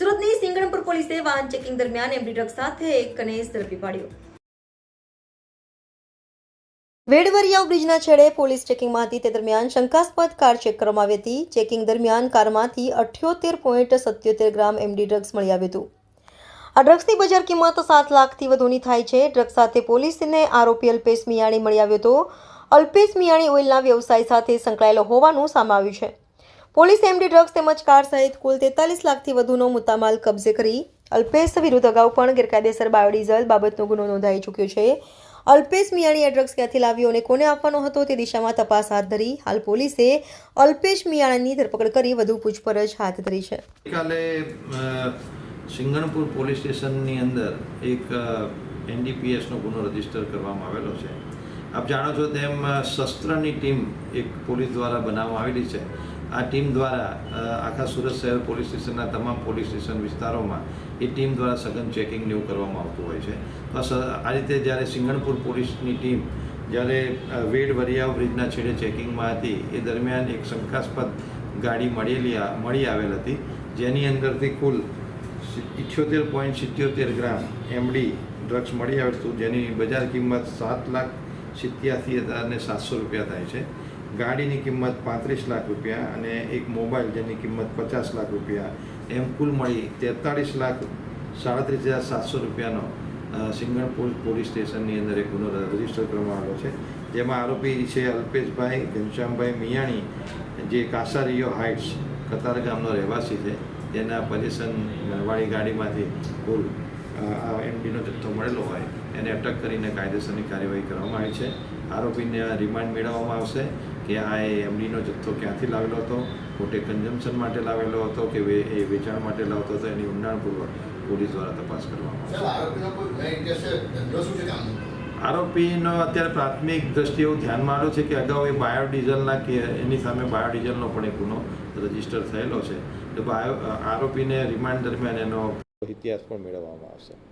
સુરતની સિંગણપુર પોલીસે વાહન ચેકિંગ દરમિયાન એમડી ડ્રગ્સ સાથે એક કને ઝડપી પાડ્યો। વેડવરિયાવ બ્રિજના છેડે પોલીસ ચેકિંગમાં હતી તે દરમિયાન શંકાસ્પદ કાર ચેક કરવામાં આવી હતી। ચેકિંગ દરમિયાન કારમાંથી 78.77 ગ્રામ એમડી ડ્રગ્સ મળી આવ્યું હતું। આ ડ્રગ્સની બજાર કિંમત 7 લાખથી વધુની થાય છે। ડ્રગ્સ સાથે પોલીસને આરોપી અલ્પેશ મિયાણી મળી આવ્યો હતો। અલ્પેશ મિયાણી ઓઇલના વ્યવસાય સાથે સંકળાયેલો હોવાનું સામે આવ્યું છે। પોલીસે એમડી ડ્રગ્સ તેમજ કાર સહિત કુલ 43 લાખથી વધુનો મુદ્દામાલ કબજે કરી અલ્પેશ વિરુદ્ધ અગાઉ પણ ગેરકાયદેસર બાયોડીઝલ બાબતનો ગુનો નોંધાઈ ચૂક્યો છે। અલ્પેશ મિયાણી આ ડ્રગ્સ ક્યાંથી લાવ્યો અને કોને આપવાનો હતો તે દિશામાં તપાસ હાથ ધરી હાલ પોલીસે અલ્પેશ મિયાણીની ધરપકડ કરી વધુ પૂછપરછ હાથ ધરી છે। કાલે સિંગણપુર પોલીસ સ્ટેશનની અંદર એક એનડીપીએસનો ગુનો રજીસ્ટર કરવામાં આવેલો છે। આપ જાણો છો તેમ શસ્ત્રની ટીમ એક પોલીસ દ્વારા બનાવવામાં આવેલી છે। આ ટીમ દ્વારા આખા સુરત શહેર પોલીસ સ્ટેશનના તમામ પોલીસ સ્ટેશન વિસ્તારોમાં એ ટીમ દ્વારા સઘન ચેકિંગ ને એવું કરવામાં આવતું હોય છે। તો આ રીતે જ્યારે સિંગણપુર પોલીસની ટીમ જ્યારે વેડવરિયાવ બ્રિજના છેડે ચેકિંગમાં હતી એ દરમિયાન એક શંકાસ્પદ ગાડી મળી આવેલ હતી, જેની અંદરથી કુલ 78.77 ગ્રામ એમડી ડ્રગ્સ મળી આવેલ હતું, જેની બજાર કિંમત 7,87,700 રૂપિયા થાય છે। ગાડીની કિંમત 35 લાખ રૂપિયા અને એક મોબાઈલ જેની કિંમત 50 લાખ રૂપિયા, એમ કુલ મળી 43,37,700 રૂપિયાનો સિંગણપુર પોલીસ સ્ટેશનની અંદર એક ગુનો રજીસ્ટર કરવામાં આવેલો છે। જેમાં આરોપી છે અલ્પેશભાઈ ઘનશ્યામભાઈ મિયાણી, જે કાસારીયો હાઇટ્સ કતાર ગામનો રહેવાસી છે। તેના પોઝિશન વાળી ગાડીમાંથી કુલ એમડીનો જથ્થો મળેલો હોય એને અટક કરીને કાયદેસરની કાર્યવાહી કરવામાં આવી છે। આરોપીને રિમાન્ડ મેળવવામાં આવશે કે આ એમડીનો જથ્થો ક્યાંથી લાવેલો હતો, પોતે કન્ઝમ્પશન માટે લાવેલો હતો કે એ વેચાણ માટે લાવતો હતો, એની ઊંડાણપૂર્વક પોલીસ દ્વારા તપાસ કરવામાં આવશે। આરોપીનો અત્યારે પ્રાથમિક દ્રષ્ટિએ એવું ધ્યાનમાં આવ્યું છે કે અગાઉ એ બાયોડીઝલના કે એની સામે બાયોડીઝલનો પણ એક ગુનો રજીસ્ટર થયેલો છે। તો આરોપીને રિમાન્ડ દરમિયાન એનો ઇતિહાસ પણ મેળવવામાં આવશે।